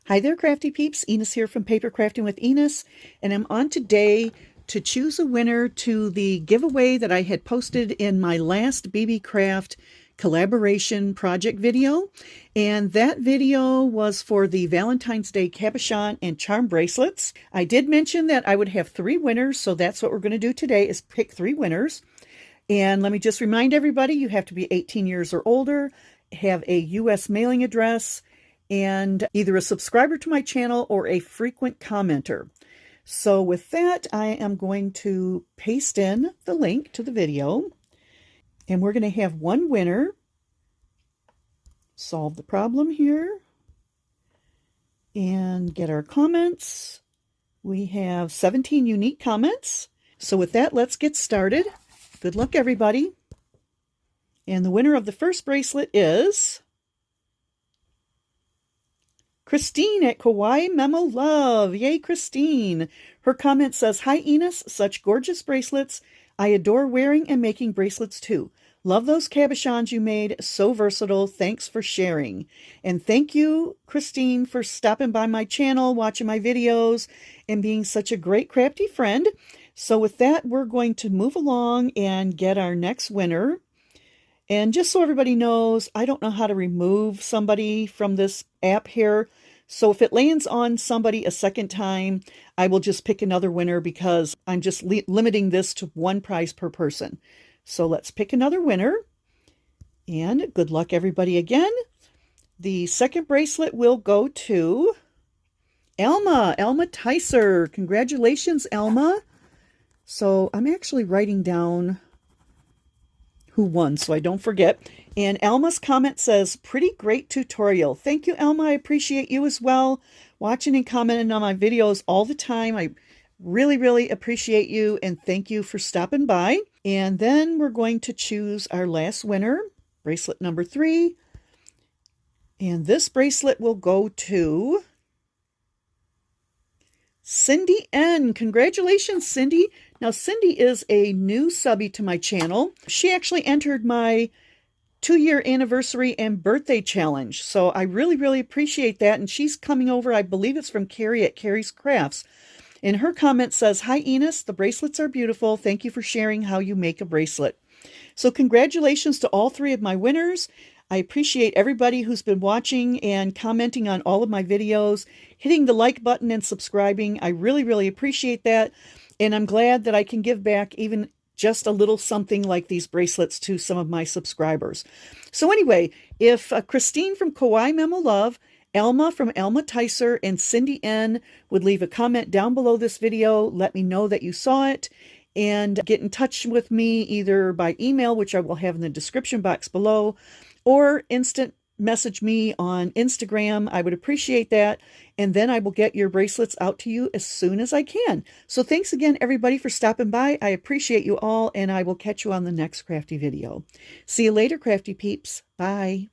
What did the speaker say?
Hi there, crafty peeps. Enis here from Paper Crafting with Enis, and I'm on today to choose a winner to the giveaway that I had posted in my last Beebeecraft collaboration project video. And that video was for the Valentine's Day Cabochon and Charm bracelets. I did mention that I would have 3 winners, so that's what we're going to do today, is pick 3 winners. And let me just remind everybody, you have to be 18 years or older, have a U.S. mailing address, and either a subscriber to my channel or a frequent commenter. So with that, I am going to paste in the link to the video, and we're going to have 1 winner. Solve the problem here and get our comments. We have 17 unique comments. So with that, let's get started. Good luck, everybody. And the winner of the first bracelet is Christine at Kawaii Memo Love. Yay, Christine. Her comment says, "Hi, Enis. Such gorgeous bracelets. I adore wearing and making bracelets too. Love those cabochons you made. So versatile. Thanks for sharing." And thank you, Christine, for stopping by my channel, watching my videos, and being such a great crafty friend. So with that, we're going to move along and get our next winner. And just so everybody knows, I don't know how to remove somebody from this app here. So if it lands on somebody a second time, I will just pick another winner because I'm just limiting this to 1 prize per person. So let's pick another winner. And good luck, everybody, again. The second bracelet will go to Elma Ticer. Congratulations, Elma. So I'm actually writing down who won, so I don't forget. And Elma's comment says, "Pretty great tutorial." Thank you, Elma. I appreciate you as well, watching and commenting on my videos all the time. I really appreciate you, and thank you for stopping by. And then we're going to choose our last winner, bracelet number 3. And this bracelet will go to Cindy N. Congratulations, Cindy. Now, Cindy is a new subby to my channel. She actually entered my 2-year anniversary and birthday challenge. So I really appreciate that. And she's coming over, I believe it's from Carrie at Carrie's Crafts. And her comment says, "Hi, Enis. The bracelets are beautiful. Thank you for sharing how you make a bracelet." So congratulations to all 3 of my winners. I appreciate everybody who's been watching and commenting on all of my videos, hitting the like button and subscribing. I really appreciate that. And I'm glad that I can give back even just a little something like these bracelets to some of my subscribers. So anyway, if Christine from Kawaii Memo Love, Elma from Elma Ticer, and Cindy N would leave a comment down below this video, let me know that you saw it, and get in touch with me either by email, which I will have in the description box below, or instant message me on Instagram. I would appreciate that. And then I will get your bracelets out to you as soon as I can. So thanks again, everybody, for stopping by. I appreciate you all, and I will catch you on the next crafty video. See you later, crafty peeps. Bye.